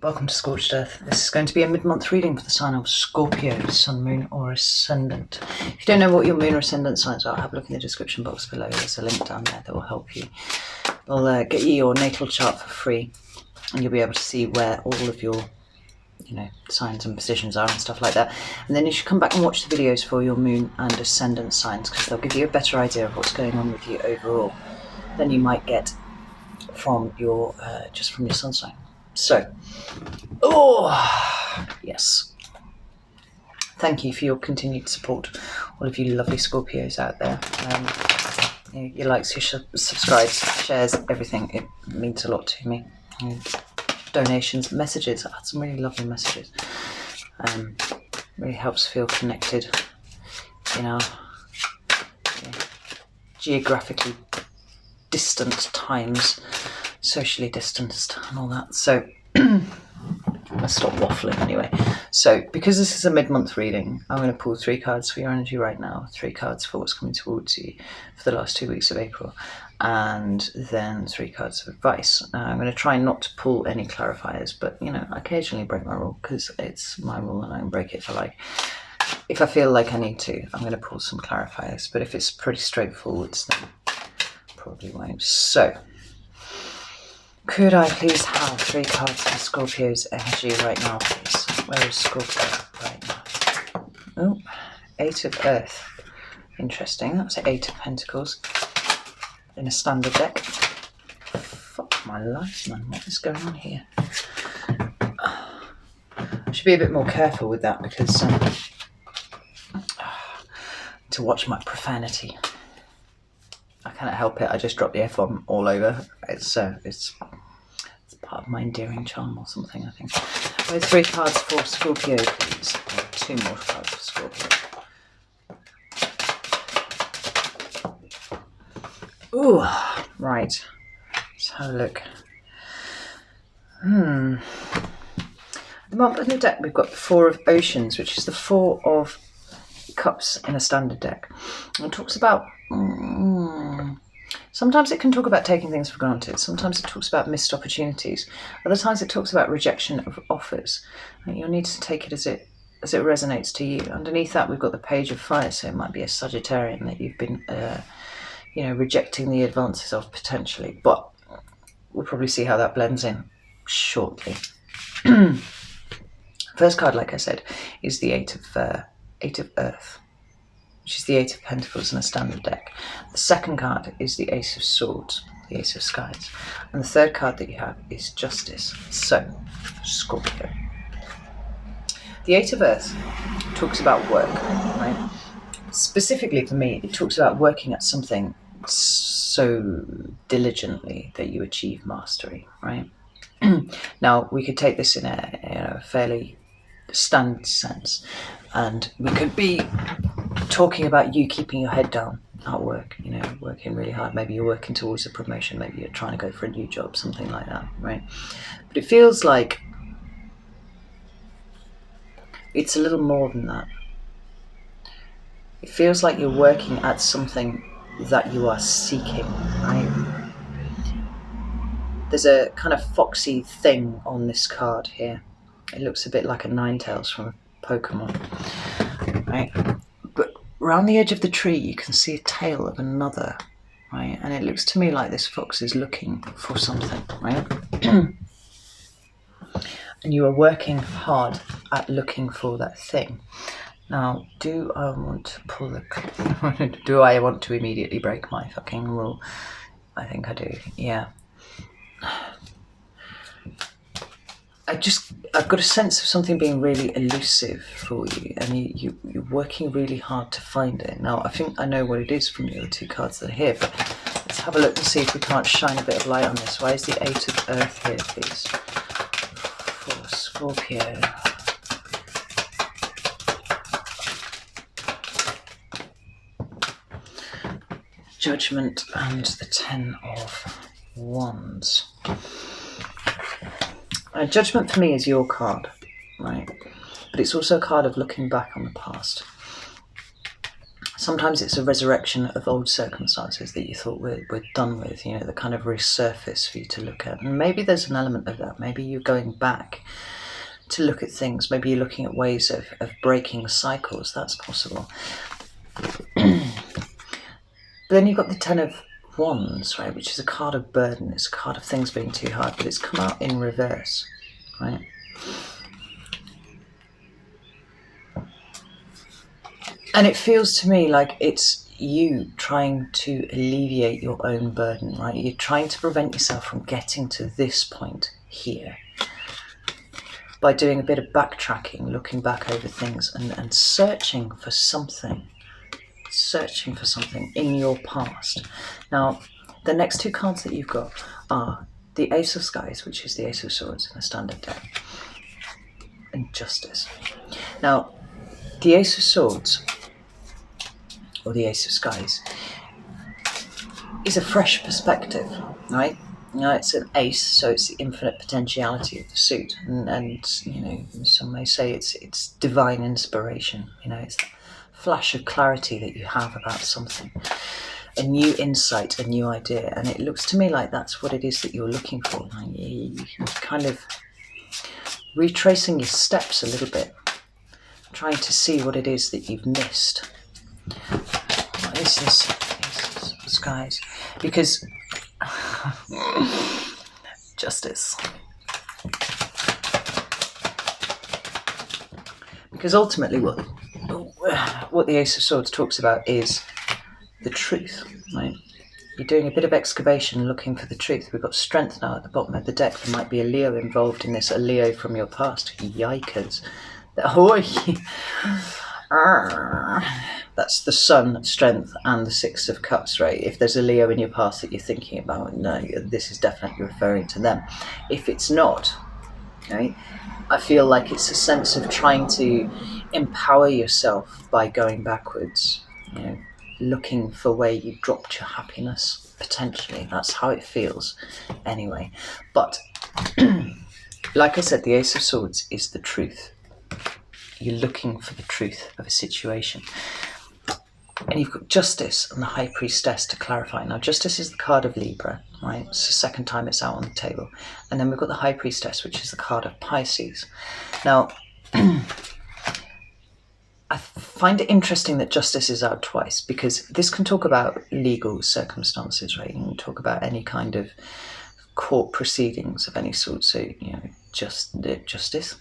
Welcome to Scorched Earth. This is going to be a mid-month reading for the sign of Scorpio, Sun, Moon or Ascendant. If you don't know what your Moon or Ascendant signs are, have a look in the description box below. There's a link down there that will help you. I'll get you your natal chart for free, and you'll be able to see where all of your signs and positions are and stuff like that. And then you should come back and watch the videos for your Moon and Ascendant signs, because they'll give you a better idea of what's going on with you overall than you might get from your just from your sun sign. So, yes. Thank you for your continued support, all of you lovely Scorpios out there. Your likes, your subscribes, shares, everything. It means a lot to me. Donations, messages. I had some really lovely messages. Really helps feel connected in our geographically distant times, socially distanced and all that. So I'll stop waffling anyway. So because this is a mid-month reading, I'm going to pull 3 cards for your energy right now, 3 cards for what's coming towards you for the last 2 weeks of April, and then 3 cards of advice. I'm going to try not to pull any clarifiers, but I occasionally break my rule because it's my rule and I can break it if I feel like I need to. I'm going to pull some clarifiers, but if it's pretty straightforward, then probably won't. So could I please have 3 cards for Scorpio's energy right now, please? Where is Scorpio right now? Oh, 8 of Earth. Interesting. That's 8 of Pentacles in a standard deck. Fuck my life, man. What is going on here? I should be a bit more careful with that because to watch my profanity. I cannot help it. I just dropped the F-bomb all over. It's part of my endearing charm or something, I think. With 3 cards for Scorpio, please. 2 more cards for Scorpio. Ooh, right. Let's have a look. At the bottom of the deck, we've got the 4 of Oceans, which is the 4 of Cups in a standard deck. And it talks about sometimes it can talk about taking things for granted. Sometimes it talks about missed opportunities. Other times it talks about rejection of offers. And you'll need to take it as it resonates to you. Underneath that, we've got the Page of Fire, so it might be a Sagittarian that you've been rejecting the advances of potentially. But we'll probably see how that blends in shortly. First card, like I said, is the 8 of Earth, which is the 8 of Pentacles in a standard deck. The second card is the Ace of Swords, the Ace of Skies. And the third card that you have is Justice. So, Scorpio. The 8 of Earth talks about work, right? Specifically for me, it talks about working at something so diligently that you achieve mastery, right? Now, we could take this in a fairly standard sense, and we could be talking about you keeping your head down at work, working really hard. Maybe you're working towards a promotion, maybe you're trying to go for a new job, something like that, right? But it feels like it's a little more than that. It feels like you're working at something that you are seeking, right? There's a kind of foxy thing on this card here. It looks a bit like a Ninetales from a Pokemon, right? But around the edge of the tree, you can see a tail of another, right? And it looks to me like this fox is looking for something, right? And you are working hard at looking for that thing. Now, do I want to pull the... do I want to immediately break my fucking rule? I think I do, yeah. I've got a sense of something being really elusive for you, and you're working really hard to find it. Now, I think I know what it is from the other 2 cards that are here, but let's have a look and see if we can't shine a bit of light on this. Why is the 8 of Earth here, please? For Scorpio. Judgment and the 10 of Wands. Judgment for me is your card, right? But it's also a card of looking back on the past. Sometimes it's a resurrection of old circumstances that you thought we're done with, you know, that kind of resurface for you to look at. And maybe there's an element of that. Maybe you're going back to look at things. Maybe you're looking at ways of breaking cycles. That's possible. But then you've got the Ten of Wands, right, which is a card of burden. It's a card of things being too hard, but it's come out in reverse, right? And it feels to me like it's you trying to alleviate your own burden, right? You're trying to prevent yourself from getting to this point here by doing a bit of backtracking, looking back over things and searching for something in your past. Now, the next two cards that you've got are the Ace of Skies, which is the Ace of Swords in a standard deck, and Justice. Now, the Ace of Swords, or the Ace of Skies, is a fresh perspective, right? You know, it's an ace, so it's the infinite potentiality of the suit, and you know, some may say it's divine inspiration. You know, it's that flash of clarity that you have about something, a new insight, a new idea, and it looks to me like that's what it is that you're looking for. Like you're kind of retracing your steps a little bit, trying to see what it is that you've missed. What is this? Ace of Skies, because Justice. Because ultimately what the Ace of Swords talks about is the truth, right? You're doing a bit of excavation looking for the truth. We've got Strength now at the bottom of the deck. There might be a Leo involved in this, a Leo from your past. Yikers. That's the Sun, Strength, and the Six of Cups, right? If there's a Leo in your past that you're thinking about, no, this is definitely referring to them. If it's not, right, I feel like it's a sense of trying to empower yourself by going backwards, you know, looking for where you dropped your happiness, potentially. That's how it feels, anyway. But, like I said, the Ace of Swords is the truth. You're looking for the truth of a situation. And you've got Justice and the High Priestess to clarify. Now, Justice is the card of Libra, right? It's the second time it's out on the table. And then we've got the High Priestess, which is the card of Pisces. Now, I find it interesting that Justice is out twice, because this can talk about legal circumstances, right? You can talk about any kind of court proceedings of any sort. So, you know, justice,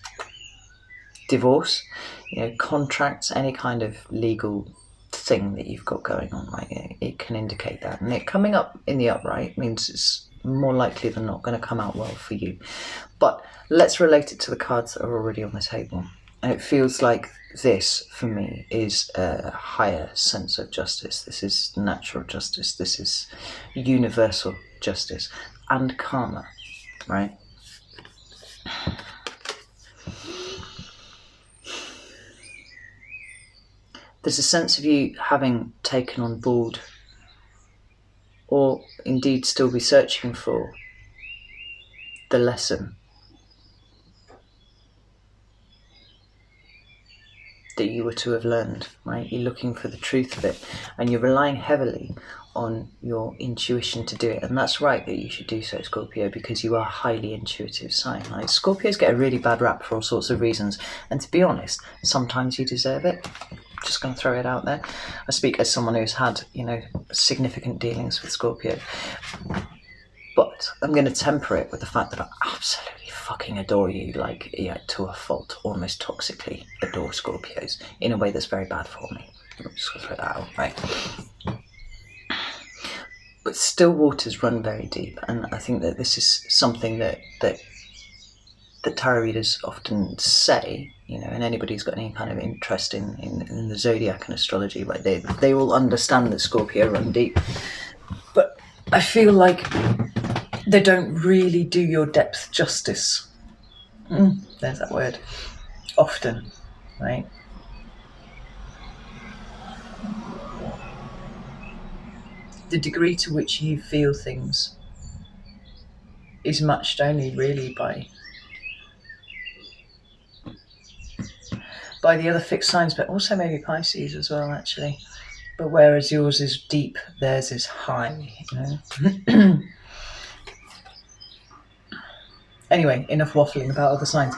divorce, you know, contracts, any kind of legal thing that you've got going on, right? It can indicate that. And it coming up in the upright means it's more likely than not going to come out well for you. But let's relate it to the cards that are already on the table. And it feels like this, for me, is a higher sense of justice. This is natural justice. This is universal justice and karma, right? There's a sense of you having taken on board, or indeed still be searching for, the lesson that you were to have learned, right? You're looking for the truth of it, and you're relying heavily on your intuition to do it. And that's right that you should do so, Scorpio, because you are a highly intuitive sign. Like, Scorpios get a really bad rap for all sorts of reasons, and to be honest, sometimes you deserve it. Just going to throw it out there. I speak as someone who's had, you know, significant dealings with Scorpio, but I'm going to temper it with the fact that I absolutely fucking adore you, like, yeah, to a fault, almost toxically adore Scorpios in a way that's very bad for me. I'm just going to throw that out, right? But still waters run very deep, and I think that this is something that tarot readers often say, you know, and anybody who's got any kind of interest in the zodiac and astrology, like they will understand that Scorpio run deep. But I feel like they don't really do your depth justice. There's that word. Often, right? The degree to which you feel things is matched only really by the other fixed signs, but also maybe Pisces as well, actually. But whereas yours is deep, theirs is high, you know. Anyway, enough waffling about other signs.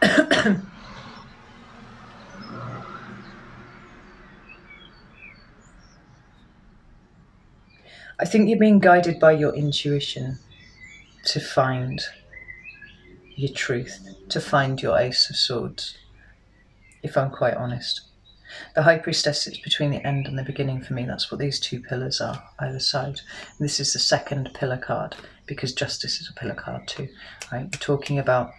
I think you're being guided by your intuition to find your truth, to find your Ace of Swords, if I'm quite honest. The High Priestess sits between the end and the beginning for me. That's what these two pillars are, either side. And this is the second pillar card, because Justice is a pillar card too, right? We're talking about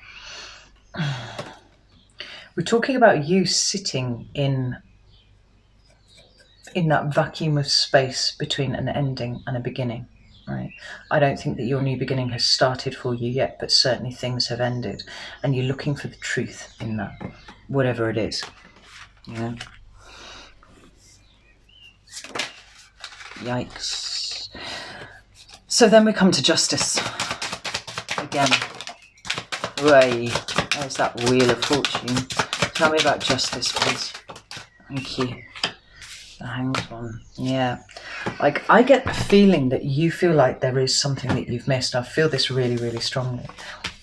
you sitting in that vacuum of space between an ending and a beginning, right? I don't think that your new beginning has started for you yet, but certainly things have ended, and you're looking for the truth in that, whatever it is, you know? Yikes. So then we come to Justice again. Hooray. There's that Wheel of Fortune. Tell me about Justice, please. Thank you. The Hanged One. Yeah. Like, I get the feeling that you feel like there is something that you've missed. I feel this really, really strongly.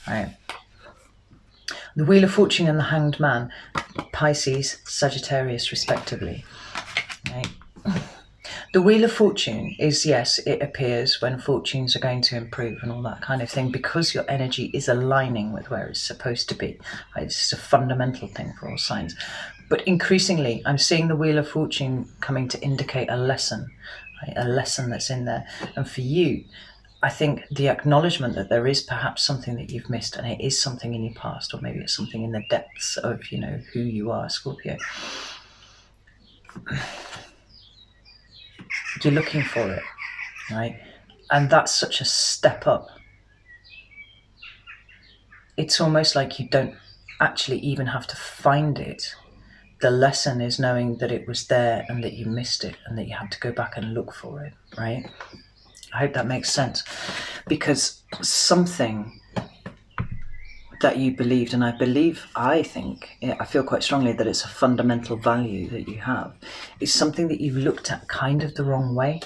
Right. The Wheel of Fortune and the Hanged Man, Pisces, Sagittarius, respectively. Right. The Wheel of Fortune is, yes, it appears when fortunes are going to improve and all that kind of thing, because your energy is aligning with where it's supposed to be. Right? This is a fundamental thing for all signs. But increasingly, I'm seeing the Wheel of Fortune coming to indicate a lesson, right? A lesson that's in there. And for you, I think the acknowledgement that there is perhaps something that you've missed, and it is something in your past, or maybe it's something in the depths of, you know, who you are, Scorpio. You're looking for it, right? And that's such a step up. It's almost like you don't actually even have to find it. The lesson is knowing that it was there and that you missed it and that you had to go back and look for it, right? I hope that makes sense. Because something that you believed, and I feel quite strongly that it's a fundamental value that you have, is something that you've looked at kind of the wrong way.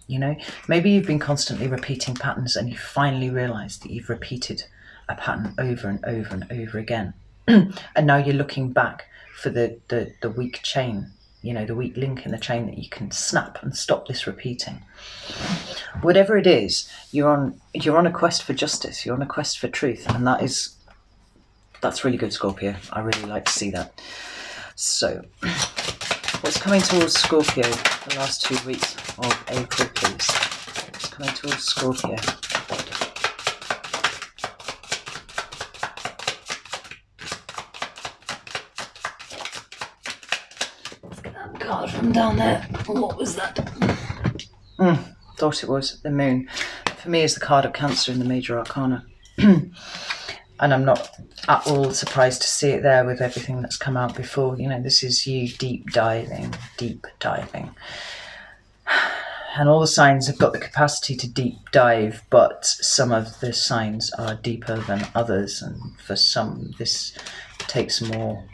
You know, maybe you've been constantly repeating patterns and you finally realised that you've repeated a pattern over and over and over again. And now you're looking back for the weak chain, you know, the weak link in the chain that you can snap and stop this repeating. Whatever it is, you're on a quest for justice, you're on a quest for truth, and that's really good, Scorpio. I really like to see that. So, what's coming towards Scorpio the last 2 weeks of April, please? What's coming towards Scorpio? That card from down there. What was that? Thought it was the Moon. For me, it's the card of Cancer in the Major Arcana. And I'm not at all surprised to see it there with everything that's come out before. You know, this is you deep diving. And all the signs have got the capacity to deep dive, but some of the signs are deeper than others. And for some, this takes more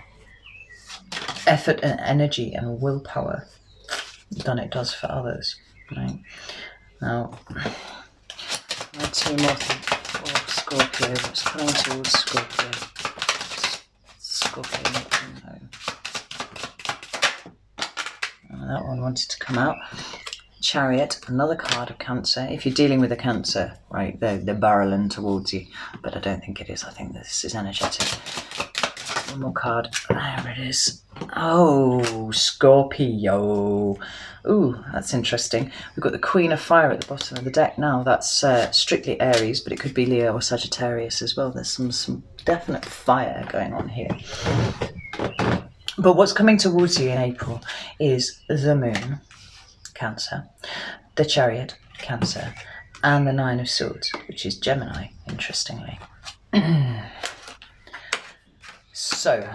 effort and energy and willpower than it does for others. Right? Now, let's see more Scorpio. What's coming towards Scorpio? Scorpio, no. That one wanted to come out. Chariot, another card of Cancer. If you're dealing with a Cancer, right, they're barreling towards you, but I don't think it is. I think this is energetic. One more card. There it is. Oh, Scorpio. Ooh, that's interesting. We've got the Queen of Fire at the bottom of the deck now. That's strictly Aries, but it could be Leo or Sagittarius as well. There's some definite fire going on here. But what's coming towards you in April is the Moon, Cancer, the Chariot, Cancer, and the Nine of Swords, which is Gemini, interestingly. So,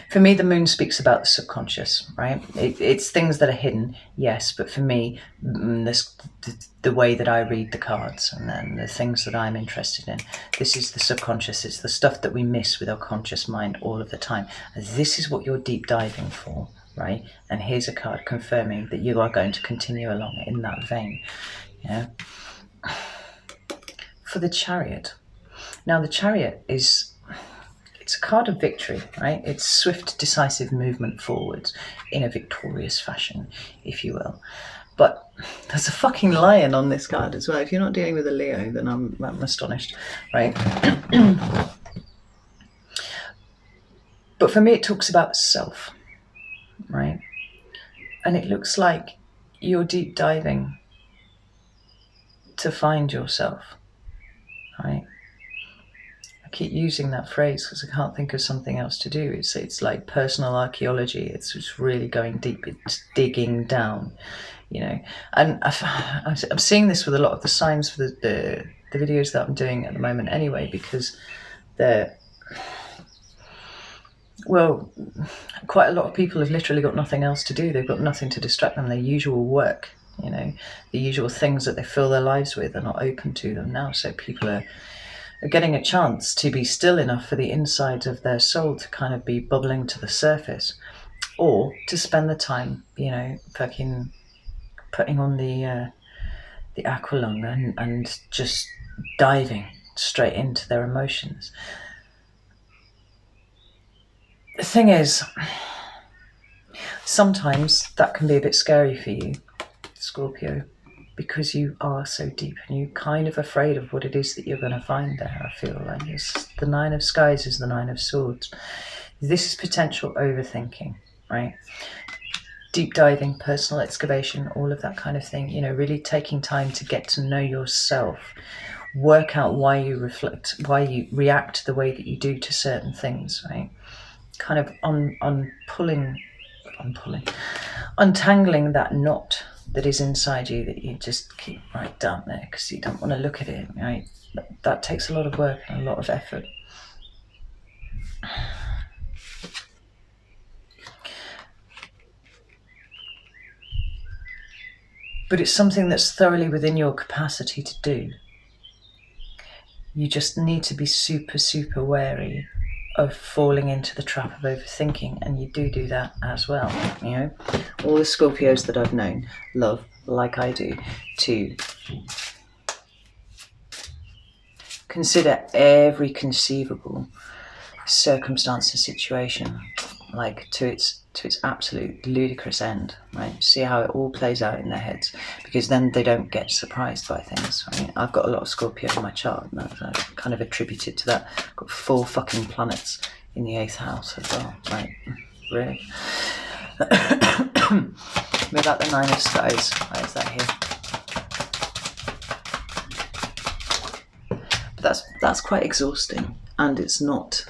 for me, the Moon speaks about the subconscious, right? It's things that are hidden, yes, but for me, the way that I read the cards and then the things that I'm interested in, this is the subconscious. It's the stuff that we miss with our conscious mind all of the time. And this is what you're deep diving for, right? And here's a card confirming that you are going to continue along in that vein. Yeah. For the Chariot. Now the Chariot it's a card of victory, right? It's swift, decisive movement forwards in a victorious fashion, if you will. But there's a fucking lion on this card as well. If you're not dealing with a Leo, then I'm astonished, right? But for me, it talks about the self, right? And it looks like you're deep diving to find yourself, right? I keep using that phrase because I can't think of something else to do. It's like personal archaeology. It's just really going deep. It's digging down, you know. And I'm seeing this with a lot of the signs for the videos that I'm doing at the moment anyway, because they're, well, quite a lot of people have literally got nothing else to do. They've got nothing to distract them. Their usual work, you know, the usual things that they fill their lives with are not open to them now. So people are getting a chance to be still enough for the inside of their soul to kind of be bubbling to the surface, or to spend the time, you know, fucking putting on the aqualung and just diving straight into their emotions. The thing is, sometimes that can be a bit scary for you, Scorpio, because you are so deep and you're kind of afraid of what it is that you're going to find there. I feel like the Nine of Skies is the Nine of Swords. This is potential overthinking, right? Deep diving, personal excavation, all of that kind of thing, you know, really taking time to get to know yourself, work out why you reflect, why you react the way that you do to certain things, right? Kind of untangling that knot that is inside you that you just keep right down there because you don't want to look at it, right? That takes a lot of work and a lot of effort. But it's something that's thoroughly within your capacity to do. You just need to be super, super wary of falling into the trap of overthinking, and you do that as well, you know. All the Scorpios that I've known love, like I do, to consider every conceivable circumstance and situation, like to its absolute ludicrous end, right? See how it all plays out in their heads, because then they don't get surprised by things. I mean, I've got a lot of Scorpio in my chart, and I kind of attribute it to that. I've got 4 fucking planets in the 8th house as well, right? Really? Without the 9 of Skies, why is that here? But that's quite exhausting, and it's not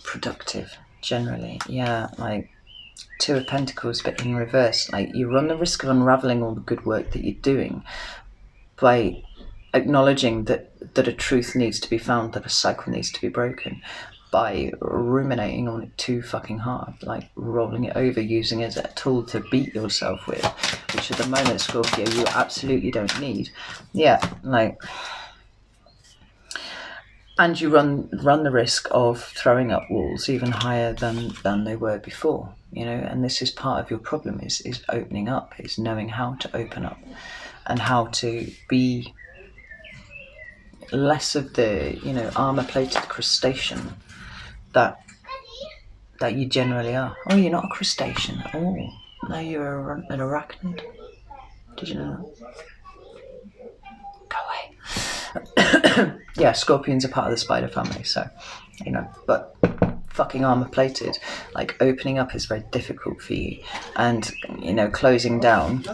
productive generally. Yeah, like 2 of Pentacles, but in reverse. Like, you run the risk of unraveling all the good work that you're doing by acknowledging that a truth needs to be found, that a cycle needs to be broken, by ruminating on it too fucking hard, like rolling it over, using it as a tool to beat yourself with, which at the moment, Scorpio, you absolutely don't need. Yeah, like, and you run the risk of throwing up walls even higher than they were before, you know. And this is part of your problem, is opening up, is knowing how to open up and how to be less of the, you know, armor-plated crustacean that you generally are. Oh, you're not a crustacean. Oh, no, you're an arachnid. Did you know that? Go away. Yeah, scorpions are part of the spider family, so, you know, but fucking armor-plated, like, opening up is very difficult for you, and, you know, closing down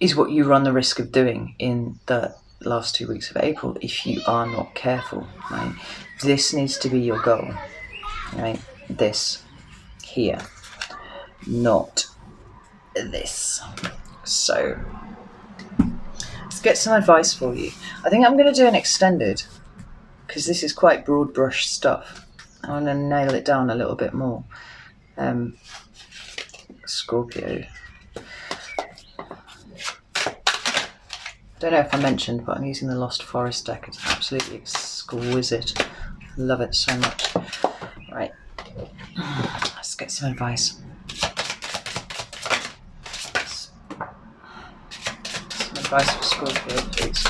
is what you run the risk of doing in the last 2 weeks of April if you are not careful, right? This needs to be your goal, right? This here, not this. So let's get some advice for you. I think I'm going to do an extended, because this is quite broad brush stuff. I want to nail it down a little bit more. Scorpio. I don't know if I mentioned, but I'm using the Lost Forest deck. It's absolutely exquisite. Love it so much. Right. Let's get some advice. Some advice for Scorpio, please.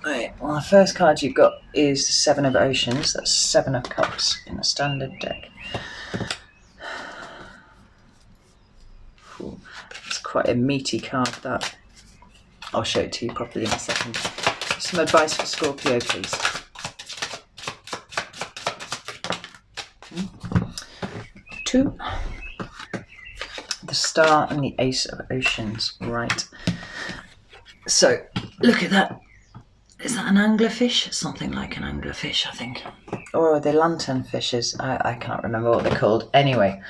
Right, well, the first card you've got is the Seven of Oceans. That's Seven of Cups in a standard deck. Ooh, it's quite a meaty card, that. I'll show it to you properly in a second. Some advice for Scorpio, please. Two. The Star and the Ace of Oceans. Right. So, look at that. Is that an anglerfish? Something like an anglerfish, I think. Or are they lantern fishes? I can't remember what they're called. Anyway.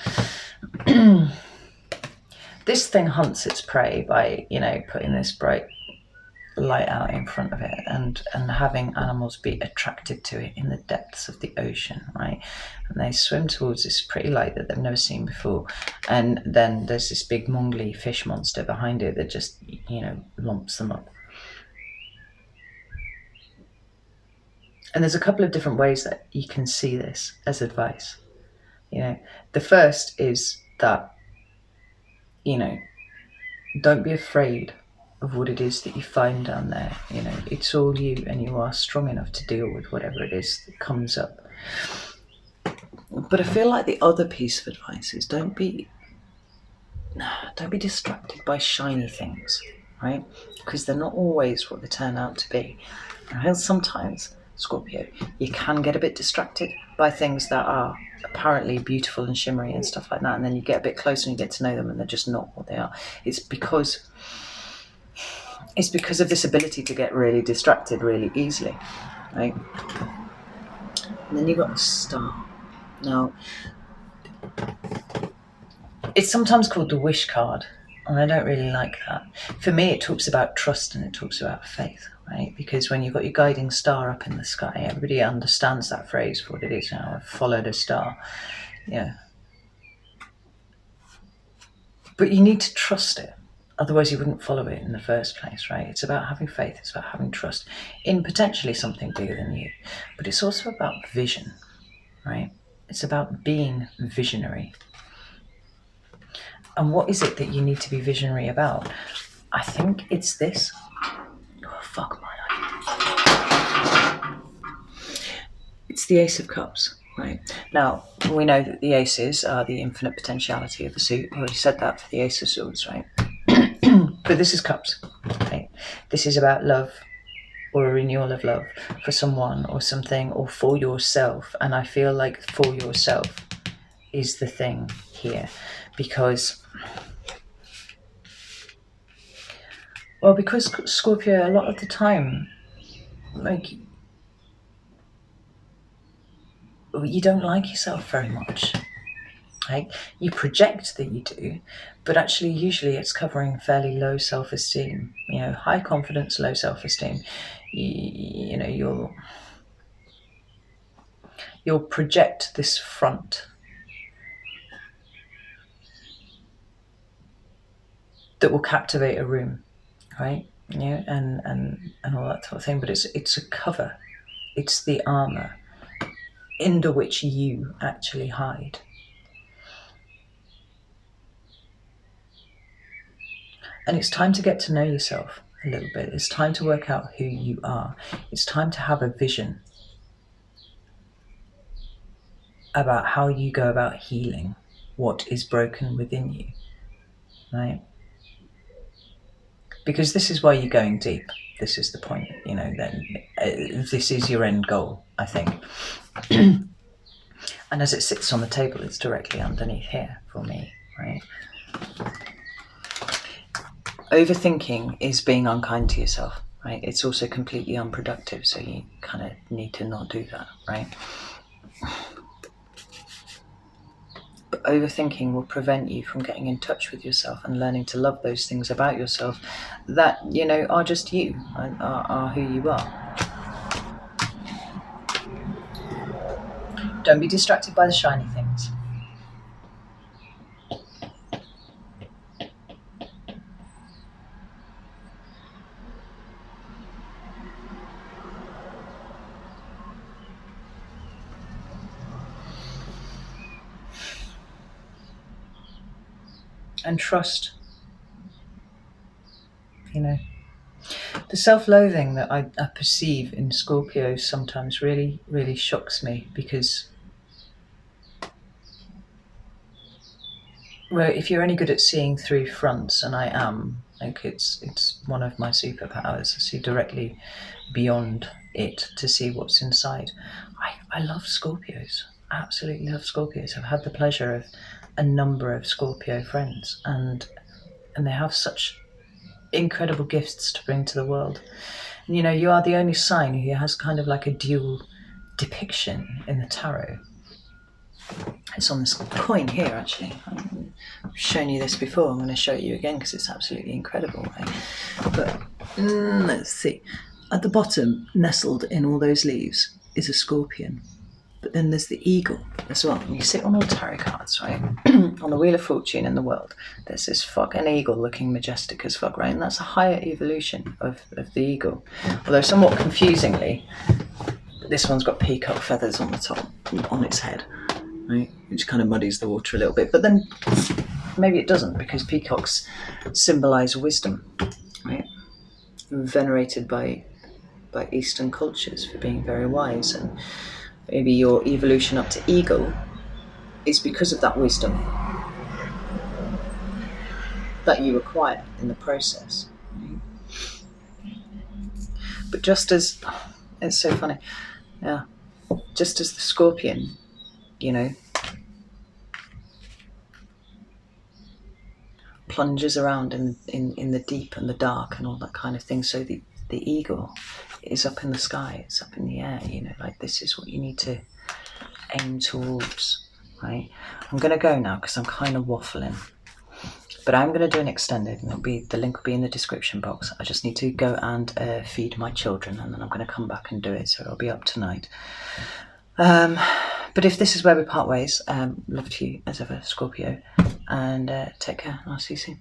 This thing hunts its prey by, putting this bright light out in front of it and having animals be attracted to it in the depths of the ocean, right? And they swim towards this pretty light that they've never seen before. And then there's this big mongly fish monster behind it that just, lumps them up. And there's a couple of different ways that you can see this as advice. The first is that, don't be afraid of what it is that you find down there. It's all you, and you are strong enough to deal with whatever it is that comes up. But I feel like the other piece of advice is don't be distracted by shiny things, right? Because they're not always what they turn out to be. And sometimes, Scorpio, you can get a bit distracted by things that are apparently beautiful and shimmery and stuff like that, and then you get a bit closer and you get to know them and they're just not what they are. It's because of this ability to get really distracted really easily, right? And then you've got the Star. Now, it's sometimes called the wish card, and I don't really like that. For me, it talks about trust and it talks about faith, right? Because when you've got your guiding star up in the sky, everybody understands that phrase for what it is now. I've followed a star. Yeah. But you need to trust it. Otherwise you wouldn't follow it in the first place, right? It's about having faith. It's about having trust in potentially something bigger than you. But it's also about vision, right? It's about being visionary. And what is it that you need to be visionary about? I think it's this. Oh, fuck my life. It's the Ace of Cups, right? Now, we know that the aces are the infinite potentiality of the suit. I already said that for the Ace of Swords, right? But this is Cups, right? This is about love, or a renewal of love for someone or something, or for yourself. And I feel like for yourself is the thing here. Because Scorpio, a lot of the time, you don't like yourself very much. Right? You project that you do, but actually usually it's covering fairly low self-esteem. High confidence, low self-esteem. You'll project this front that will captivate a room, right? And all that sort of thing. But it's a cover. It's the armor under which you actually hide. And it's time to get to know yourself a little bit. It's time to work out who you are. It's time to have a vision about how you go about healing what is broken within you, right? Because this is why you're going deep. This is the point, this is your end goal, I think. And as it sits on the table, it's directly underneath here for me, right? Overthinking is being unkind to yourself, right? It's also completely unproductive, so you kind of need to not do that, right? But overthinking will prevent you from getting in touch with yourself and learning to love those things about yourself that, are just you, are who you are. Don't be distracted by the shiny things. and trust. You know, the self-loathing that I perceive in Scorpios sometimes really, really shocks me, because well, if you're any good at seeing through fronts, and I am, like it's one of my superpowers, I see directly beyond it to see what's inside. I love Scorpios, absolutely love Scorpios. I've had the pleasure of a number of Scorpio friends, and they have such incredible gifts to bring to the world. And you know, you are the only sign who has kind of like a dual depiction in the tarot. It's on this coin here, actually. I've shown you this before. I'm going to show it you again because it's absolutely incredible. Right? But let's see. At the bottom, nestled in all those leaves, is a scorpion. But then there's the eagle as well. And you sit on all tarot cards, right? On the Wheel of Fortune in the world, there's this fucking eagle looking majestic as fuck, right? And that's a higher evolution of the eagle. Although somewhat confusingly, this one's got peacock feathers on the top, on its head. Right, which kind of muddies the water a little bit, but then maybe it doesn't, because peacocks symbolise wisdom, right? Venerated by Eastern cultures for being very wise, and maybe your evolution up to eagle is because of that wisdom that you acquire in the process. Right? But just as, it's so funny, yeah, just as the scorpion, you know, plunges around in the deep and the dark and all that kind of thing, so the eagle is up in the sky, it's up in the air, you know, like this is what you need to aim towards, right? I'm going to go now because I'm kind of waffling, but I'm going to do an extended, and the link will be in the description box. I just need to go and feed my children, and then I'm going to come back and do it, so it'll be up tonight. But if this is where we part ways, love to you as ever, Scorpio, and take care, and I'll see you soon.